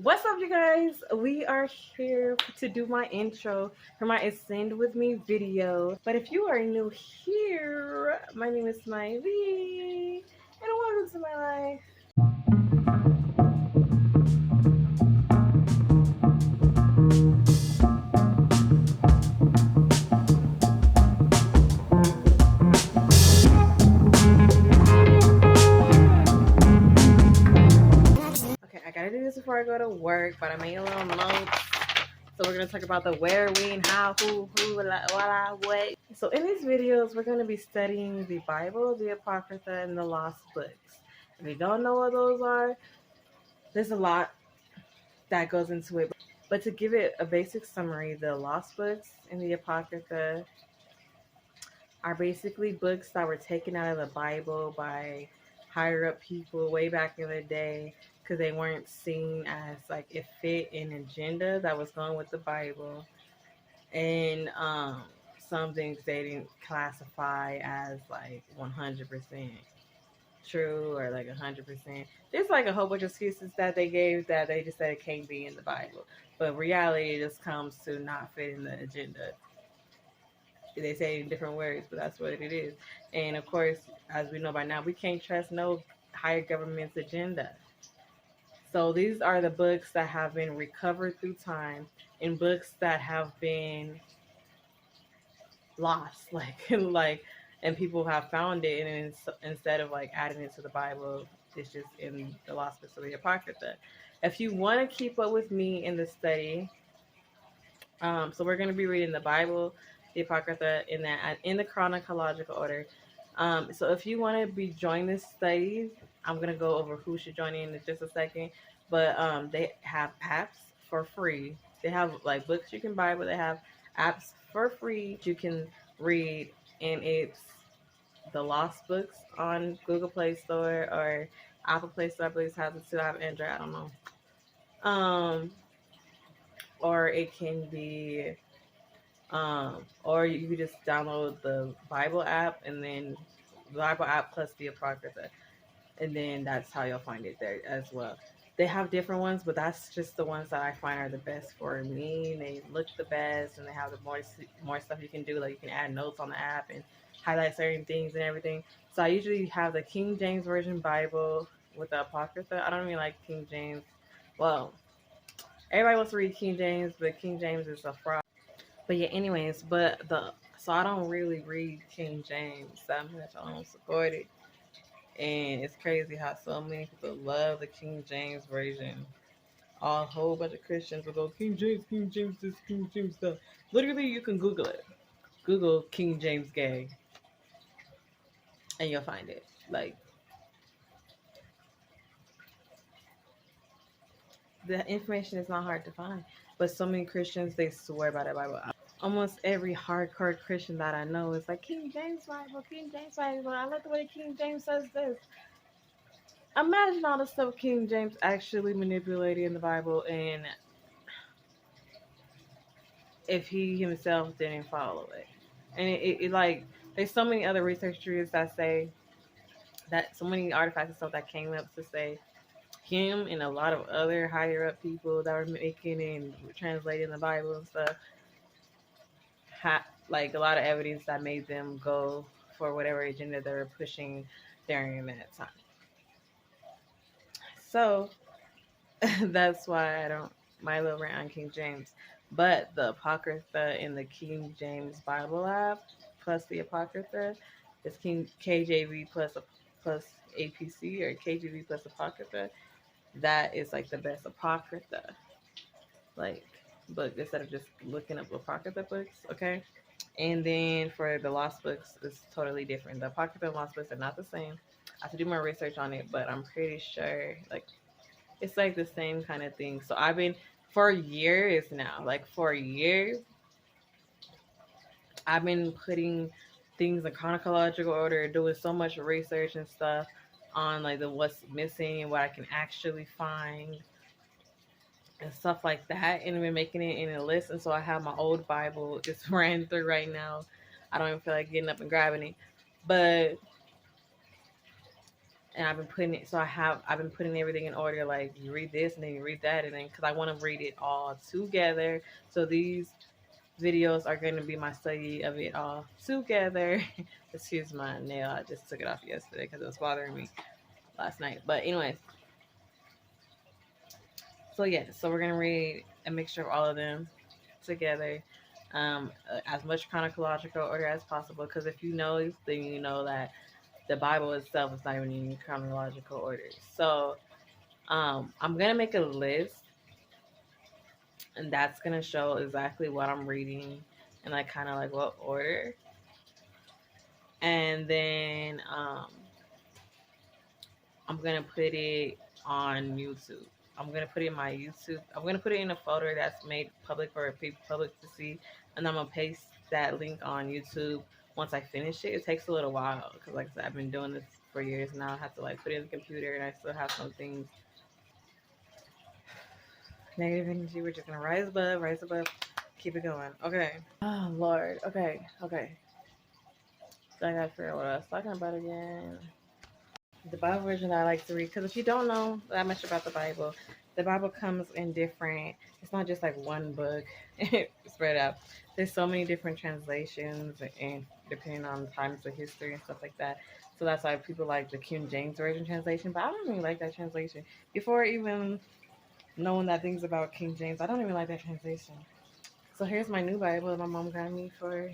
What's up, you guys? We are here to do my intro for my Ascend With Me video. But if you are new here, my name is Smiley, and welcome to my life. Okay, I gotta do this before I go to work, but I made a little notes. So we're gonna talk about the where, when, how, who, what. So in these videos, we're gonna be studying the Bible, the Apocrypha, and the Lost Books. If you don't know what those are, there's a lot that goes into it. But to give it a basic summary, the Lost Books and the Apocrypha are basically books that were taken out of the Bible by higher up people way back in the day because they weren't seen as like it fit an agenda that was going with the Bible. And some things they didn't classify as like 100% true or like 100%. There's like a whole bunch of excuses that they gave that they just said it can't be in the Bible. But reality just comes to not fitting the agenda. They say it in different words, but that's what it is. And of course, as we know by now, we can't trust no higher government's agenda. So these are the books that have been recovered through time and books that have been lost, and people have found it, and instead of like adding it to the Bible, it's just in the Lost Books of the Apocrypha. If you want to keep up with me in the study, so we're going to be reading the Bible, the Apocrypha, in the chronological order. So if you want to be joining this study, I'm going to go over who should join in just a second. But they have apps for free. They have like books you can buy, but they have apps for free you can read, and it's the Lost Books on Google Play Store or Apple Play Store. I believe it has it too. I have Android. I don't know. Or it can be or you can just download the Bible app, and then the Bible app plus the Apocrypha, and then that's how you'll find it there as well. They have different ones, but that's just the ones that I find are the best for me. They look the best, and they have the more stuff you can do. Like you can add notes on the app and highlight certain things and everything. So I usually have the King James Version Bible with the Apocrypha. I don't really like King James. Well, everybody wants to read King James, but King James is a fraud. But yeah, anyways, so I don't really read King James that much. I don't support it. And it's crazy how so many people love the King James version. A whole bunch of Christians will go, King James, this King James stuff. Literally, you can Google it. Google King James gay, and you'll find it. Like, the information is not hard to find. But so many Christians, they swear by that Bible. Almost every hardcore Christian that I know is like, King James Bible, King James Bible. I like the way King James says this. Imagine all the stuff King James actually manipulated in the Bible, and if he himself didn't follow it. And it like, there's so many other researchers that say that so many artifacts and stuff that came up to say him and a lot of other higher up people that were making and translating the Bible and stuff like a lot of evidence that made them go for whatever agenda they were pushing during that time. So that's why I don't my little rant on King James. But the Apocrypha in the King James Bible app plus the Apocrypha is KJV plus APC or KJV plus Apocrypha. That is like the best Apocrypha like book instead of just looking up Apocrypha books. Okay. And then for the Lost Books, it's totally different. The Apocrypha and Lost Books are not the same. I have to do more research on it, but I'm pretty sure like it's like the same kind of thing. So I've been for years now, like for years, I've been putting things in chronological order, doing so much research and stuff on like the what's missing and what I can actually find and stuff like that, and been making it in a list. And so I have my old Bible just ran through right now. I don't even feel like getting up and grabbing it, but and I've been putting it. So I've been putting everything in order. Like you read this and then you read that, and then because I want to read it all together. So these videos are going to be my study of it all together. Excuse my nail. I just took it off yesterday because it was bothering me last night. But anyways, so yeah, so we're gonna read a mixture of all of them together, as much chronological order as possible. Because if you know, then you know that the Bible itself is not even in chronological order. So I'm gonna make a list, and that's gonna show exactly what I'm reading and like kind of like what order. And then I'm gonna put it on YouTube. I'm gonna put it in my YouTube. I'm gonna put it in a folder that's made public for public to see, and I'm gonna paste that link on YouTube once I finish it. It takes a little while because, like I said, I've been doing this for years now. I have to like put it in the computer, and I still have some things. Negative energy. We're just gonna rise above, rise above. Keep it going. Okay. Oh Lord. Okay. Okay. So I gotta figure out what I was talking about again. The Bible version that I like to read, because if you don't know that much about the Bible comes in different. It's not just like one book spread out. There's so many different translations, and depending on times of history and stuff like that. So that's why people like the King James version translation. But I don't really like that translation. Before even knowing that things about King James, I don't even like that translation. So here's my new Bible that my mom got me for,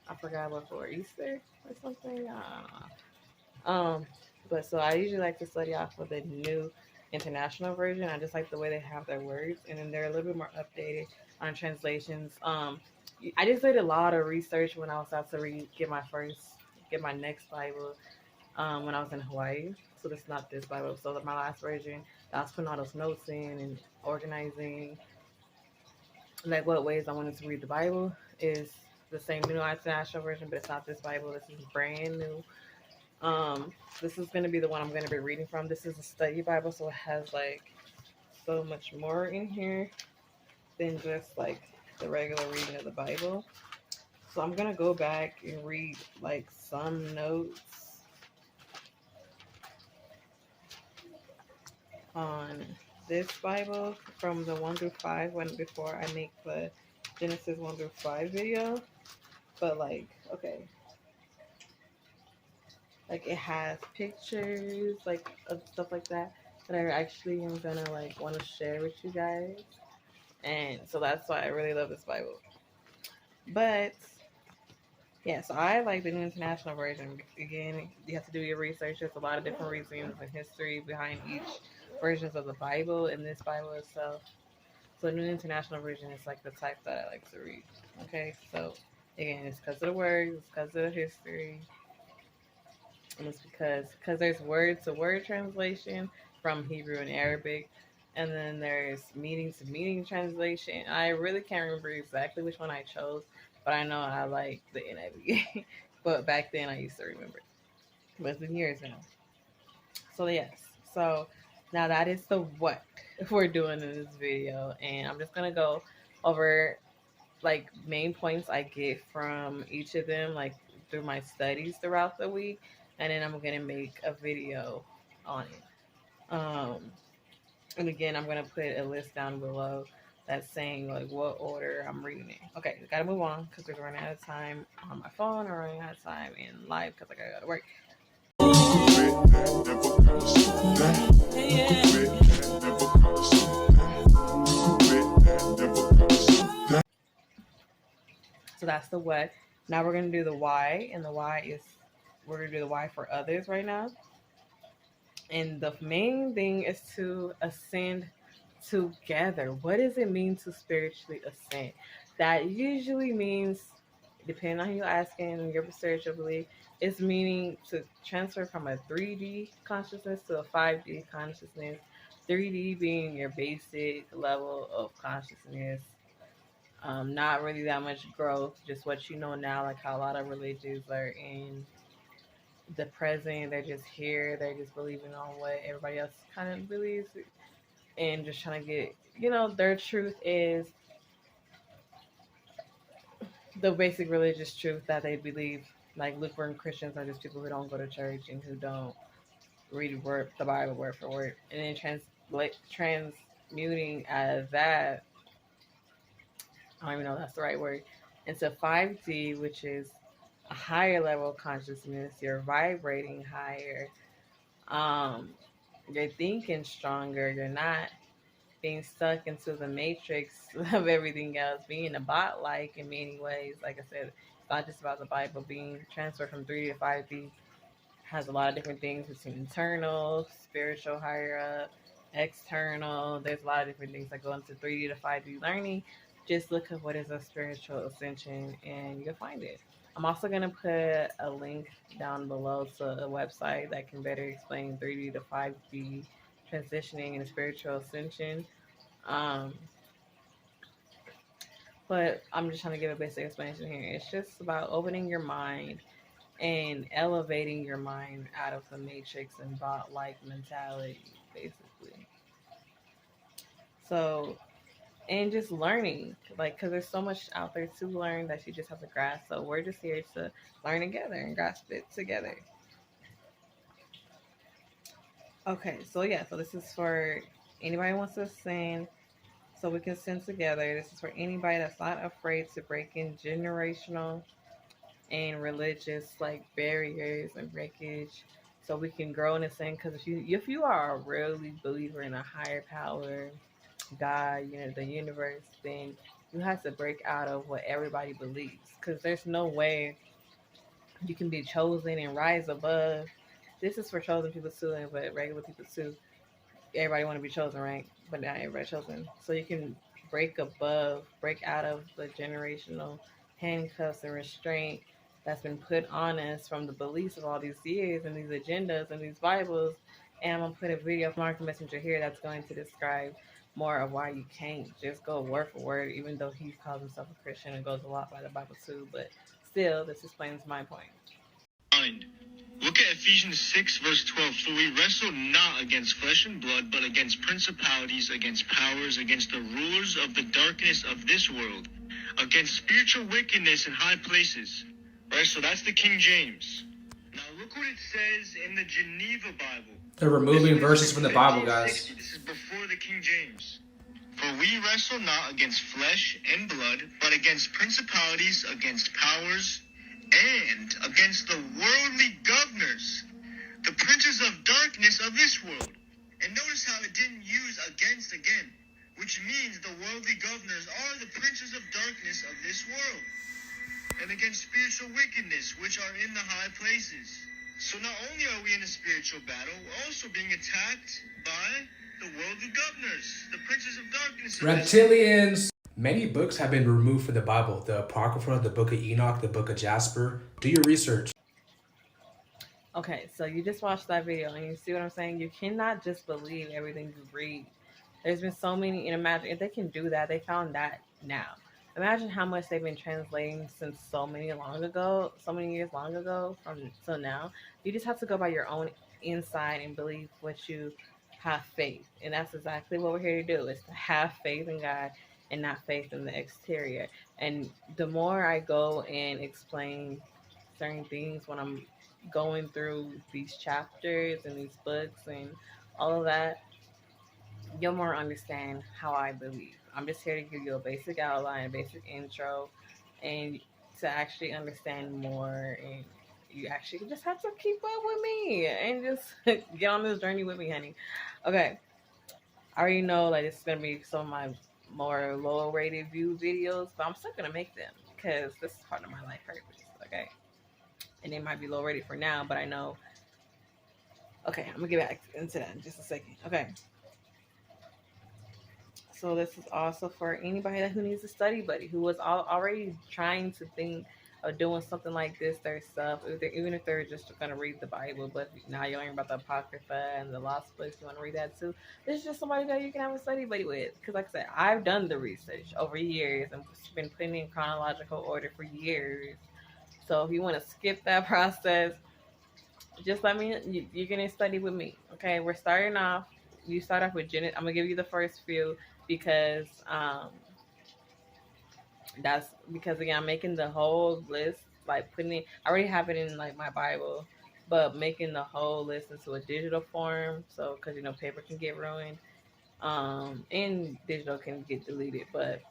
I forgot what, for Easter or something. I don't know. But so I usually like to study off of the new international version. I just like the way they have their words, and then they're a little bit more updated on translations. I just did a lot of research when I was out to get my next Bible. When I was in Hawaii. So this is not this Bible. So my last version, I was putting all those notes in and organizing like what ways I wanted to read the Bible is the same new international version, but it's not this Bible. This is brand new. Um, this is going to be the one I'm going to be reading from. This is a study Bible, so it has like so much more in here than just like the regular reading of the Bible. So I'm going to go back and read like some notes on this Bible from the 1 through 5 when before I make the Genesis 1 through 5 video. But like, okay, like it has pictures like of stuff like that that I actually am gonna like want to share with you guys, and so that's why I really love this Bible. But yeah, so I like the New International Version. Again, you have to do your research. There's a lot of different reasons and history behind each versions of the Bible and this Bible itself. So the New International Version is like the type that I like to read. Okay, so again, it's because of the words, it's because of the history, and it's because there's word to word translation from Hebrew and Arabic, and then there's meaning to meaning translation. I really can't remember exactly which one I chose, but I know I like the NIV. But back then I used to remember it. But it's been years now. So yes. So now that is the what we're doing in this video, and I'm just gonna go over like main points I get from each of them, like through my studies throughout the week, and then I'm gonna make a video on it. And again, I'm gonna put a list down below that's saying like what order I'm reading it. Okay, gotta move on because we're running out of time on my phone or running out of time in live because I gotta go to work. So that's the what. Now we're gonna do the why, and the why is we're gonna do the why for others right now. And the main thing is to ascend together. What does it mean to spiritually ascend? That usually means, depending on who you're asking and your spiritual belief, it's meaning to transfer from a 3D consciousness to a 5D consciousness. 3D being your basic level of consciousness. Not really that much growth, just what you know now, like how a lot of religions are in the present. They're just here. They're just believing on what everybody else kind of believes and just trying to get, their truth is the basic religious truth that they believe. Like lukewarm Christians are just people who don't go to church and who don't read the Bible word for word, and then transmuting that, I don't even know if that's the right word, into 5D, which is a higher level of consciousness. You're vibrating higher. Um, you're thinking stronger. You're not being stuck into the matrix of everything else, being a bot like in many ways. Like I said, it's not just about the Bible. Being transferred from 3D to 5D has a lot of different things between internal, spiritual, higher up, external. There's a lot of different things that go into 3D to 5D learning. Just look up what is a spiritual ascension and you'll find it. I'm also going to put a link down below to a website that can better explain 3D to 5D transitioning and spiritual ascension. Um, but I'm just trying to give a basic explanation here. It's just about opening your mind and elevating your mind out of the matrix and bot like mentality, basically. So, and just learning, like, because there's so much out there to learn that you just have to grasp. So, we're just here to learn together and grasp it together. Okay, so yeah, so this is for anybody who wants to sing, so we can sing together. This is for anybody that's not afraid to break in generational and religious like barriers and breakage, so we can grow in the same. Because if you are a really believer in a higher power, God, the universe, then you have to break out of what everybody believes, because there's no way you can be chosen and rise above. This is for chosen people too, but regular people too. Everybody want to be chosen, right? But not everybody chosen. So you can break out of the generational handcuffs and restraint that's been put on us from the beliefs of all these years and these agendas and these Bibles. And I'm gonna put a video of Mark Messenger here that's going to describe more of why you can't just go word for word, even though he calls himself a Christian and goes a lot by the Bible too. But still, this explains my point. Look at Ephesians 6, verse 12. For we wrestle not against flesh and blood, but against principalities, against powers, against the rulers of the darkness of this world, against spiritual wickedness in high places. Right, so that's the King James. Now look what it says in the Geneva Bible. They're removing verses from the Bible, guys. This is before the King James. For we wrestle not against flesh and blood, but against principalities, against powers, and against the worldly governors, the princes of darkness of this world. And notice how it didn't use against again, which means the worldly governors are the princes of darkness of this world, and against spiritual wickedness, which are in the high places. So not only are we in a spiritual battle, we're also being attacked by the worldly governors, the princes of darkness. Reptilians. Many books have been removed from the Bible. The Apocrypha, the Book of Enoch, the Book of Jasper. Do your research. Okay, so you just watched that video and you see what I'm saying? You cannot just believe everything you read. There's been so many, and imagine if they can do that, they found that now. Imagine how much they've been translating since so many years long ago from till now. You just have to go by your own inside and believe what you have faith. And that's exactly what we're here to do, is to have faith in God and not faith in the exterior. And the more I go and explain certain things when I'm going through these chapters and these books and all of that, you'll more understand how I believe. I'm just here to give you a basic outline, a basic intro, and to actually understand more. And you actually just have to keep up with me and just get on this journey with me, honey. Okay, I already know like this is gonna be some of my more lower rated view videos, but I'm still gonna make them because this is part of my life purpose. Okay, and they might be low rated for now, but I know. Okay, I'm gonna get back into that in just a second. Okay. So this is also for anybody who needs a study buddy, who was already trying to think of doing something like this themselves, even if they're just going to read the Bible. But now you're learning about the Apocrypha and the Lost Books, you want to read that too. This is just somebody that you can have a study buddy with. Because like I said, I've done the research over years and been putting in chronological order for years. So if you want to skip that process, just let me, you're going to study with me. Okay, we're starting off. You start off with Genesis. I'm going to give you the first few because again, I'm making the whole list, like putting it, I already have it in like my Bible, but making the whole list into a digital form. So, because paper can get ruined, and digital can get deleted. But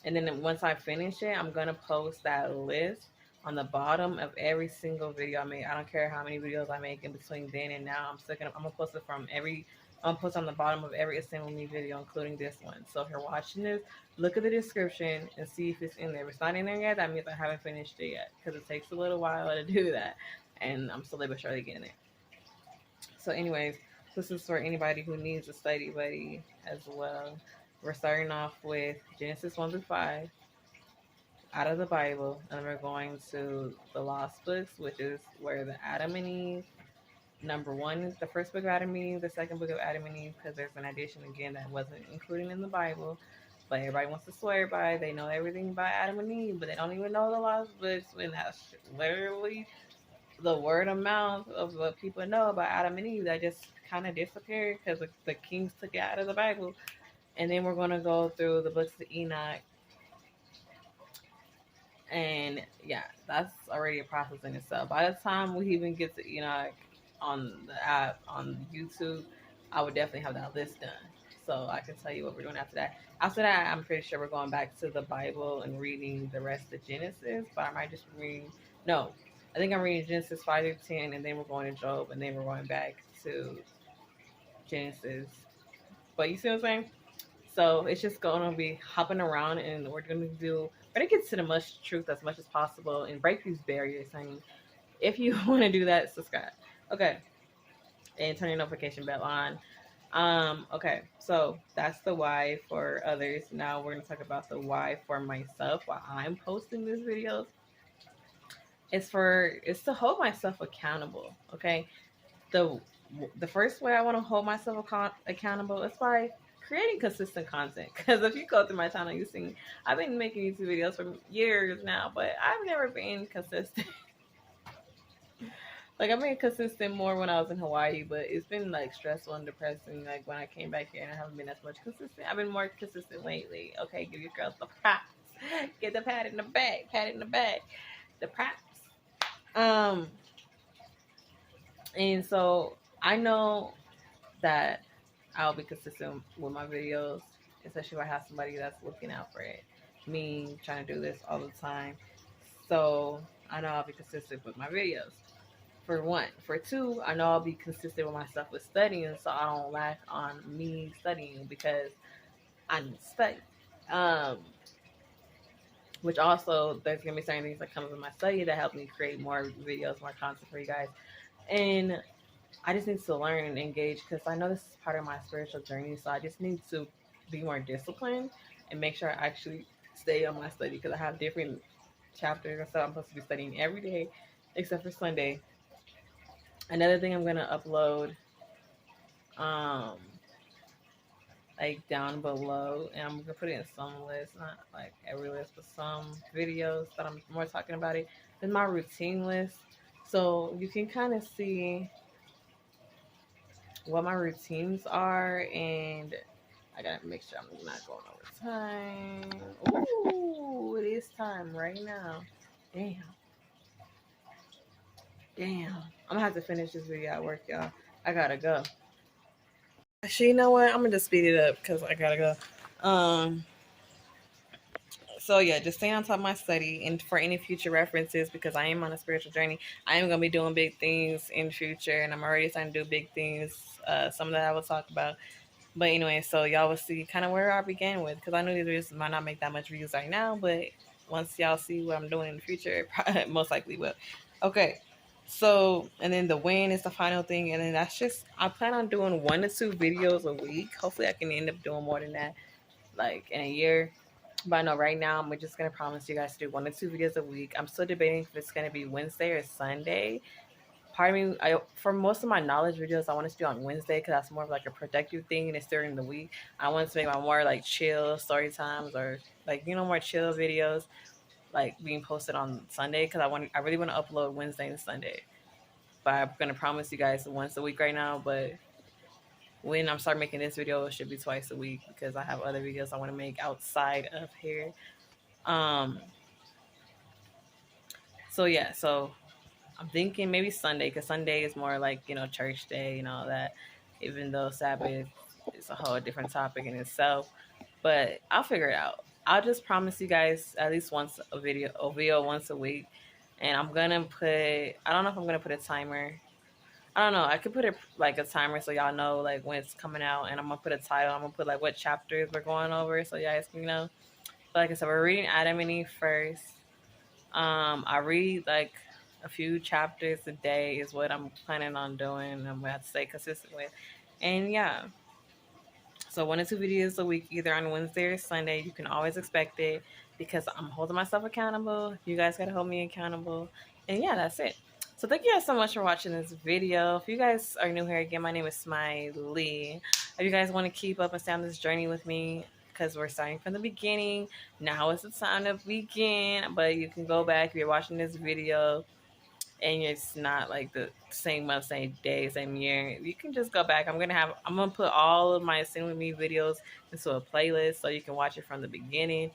and then once I finish it, I'm gonna post that list on the bottom of every single video I make. I don't care how many videos I make in between then and now. I'm gonna post it from every. I'm gonna post on the bottom of every Assemble Me video, including this one. So if you're watching this, look at the description and see if it's in there. If it's not in there yet, that means I haven't finished it yet, because it takes a little while to do that, and I'm slowly but surely getting there. So, anyways, this is for anybody who needs a study buddy as well. We're starting off with Genesis 1 through 5 out of the Bible, and we're going to the Lost Books, which is where the Adam and Eve. Number one is the first book of Adam and Eve, the second book of Adam and Eve, because there's an addition again that wasn't included in the Bible, but everybody wants to swear by. They know everything by Adam and Eve, but they don't even know the Lost Books, when that's literally the word of mouth of what people know about Adam and Eve that just kind of disappeared because the kings took it out of the Bible. And then we're going to go through the books of Enoch. And yeah, that's already a process in itself. By the time we even get to Enoch on the app, on YouTube, I would definitely have that list done. So I can tell you what we're doing after that. After that, I'm pretty sure we're going back to the Bible and reading the rest of Genesis. But I might just read, no, I think I'm reading Genesis 5 through 10, and then we're going to Job, and then we're going back to Genesis. But you see what I'm saying? So it's just going to be hopping around, and we're going to get to the much truth as much as possible and break these barriers. I mean, if you want to do that, subscribe. Okay. And turn your notification bell on. Okay, so that's the why for others. Now we're going to talk about the why for myself while I'm posting these videos. It's to hold myself accountable. Okay, the first way I want to hold myself accountable is by creating consistent content. Because if you go through my channel, you see I've been making YouTube videos for years now, but I've never been consistent. Like, I've been consistent more when I was in Hawaii, but it's been like stressful and depressing. Like when I came back here, and I haven't been as much consistent. I've been more consistent lately. Okay, give your girls the props. Get the pat in the back, the props. And so I know that I'll be consistent with my videos, especially if I have somebody that's looking out for it. Me trying to do this all the time. So I know I'll be consistent with my videos. For one. For two, I know I'll be consistent with myself with studying, so I don't lack on me studying, because I need to study. Which also, there's going to be certain things that come with my study that help me create more videos, more content for you guys. And I just need to learn and engage, because I know this is part of my spiritual journey. So I just need to be more disciplined and make sure I actually stay on my study, because I have different chapters and stuff I'm supposed to be studying every day except for Sunday. Another thing I'm going to upload, like down below, and I'm going to put it in some lists, not like every list, but some videos that I'm more talking about it, is my routine list. So you can kind of see what my routines are, and I gotta make sure I'm not going over time. Ooh, it is time right now. Damn. I'm gonna have to finish this video at work, y'all. I gotta go. Actually, you know what? I'm gonna just speed it up because I gotta go. So yeah, just stay on top of my study, and for any future references, because I am on a spiritual journey, I am gonna be doing big things in future, and I'm already starting to do big things. Some that I will talk about. But anyway, so y'all will see kind of where I began with, because I know these videos might not make that much views right now, but once y'all see what I'm doing in the future, it most likely will. Okay, so, and then the win is the final thing, and then that's just, I plan on doing 1 to 2 videos a week. Hopefully I can end up doing more than that, like in a year. But I know right now I'm just going to promise you guys to do 1 to 2 videos a week. I'm still debating if it's going to be Wednesday or Sunday. Part of me, for most of my knowledge videos, I want to do on Wednesday, because that's more of like a productive thing, and it's during the week. I want to make my more like chill story times, or like, more chill videos, like being posted on Sunday, because I really want to upload Wednesday and Sunday. But I'm gonna promise you guys once a week right now. But when I'm start making this video, it should be twice a week, because I have other videos I want to make outside of here. So yeah, so I'm thinking maybe Sunday, because Sunday is more like, church day and all that, even though Sabbath is a whole different topic in itself. But I'll figure it out. I'll just promise you guys at least once a video once a week. And I don't know if I'm gonna put a timer. I don't know. I could put it like a timer so y'all know like when it's coming out, and I'm gonna put a title. I'm gonna put like what chapters we're going over so you guys can know. But like I said, we're reading Adam and Eve first. I read like a few chapters a day is what I'm planning on doing. I'm gonna have to stay consistent with, and yeah. So 1 or 2 videos a week, either on Wednesday or Sunday. You can always expect it because I'm holding myself accountable. You guys gotta hold me accountable, and yeah, that's it. So thank you guys so much for watching this video. If you guys are new here again, my name is Smiley. If you guys want to keep up and stay on this journey with me, because we're starting from the beginning. Now is the time to begin, but you can go back if you're watching this video and it's not like the same month, same day, same year. You can just go back. I'm gonna put all of my Sing With Me videos into a playlist so you can watch it from the beginning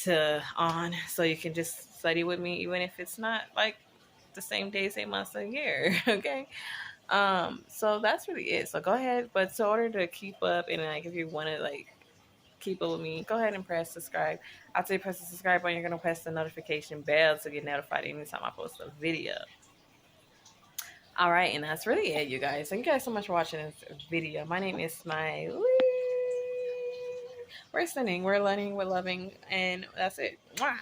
to on, so you can just study with me even if it's not like the same day, same month, same year. Okay. So that's really it. So go ahead, but in order to keep up and like if you want to like keep up with me, go ahead and press subscribe. After you press the subscribe button, you're going to press the notification bell to get notified anytime I post a video. All right, and that's really it, you guys. Thank you guys so much for watching this video. My name is Smiley. We're studying, we're learning, we're loving, and that's it. Mwah.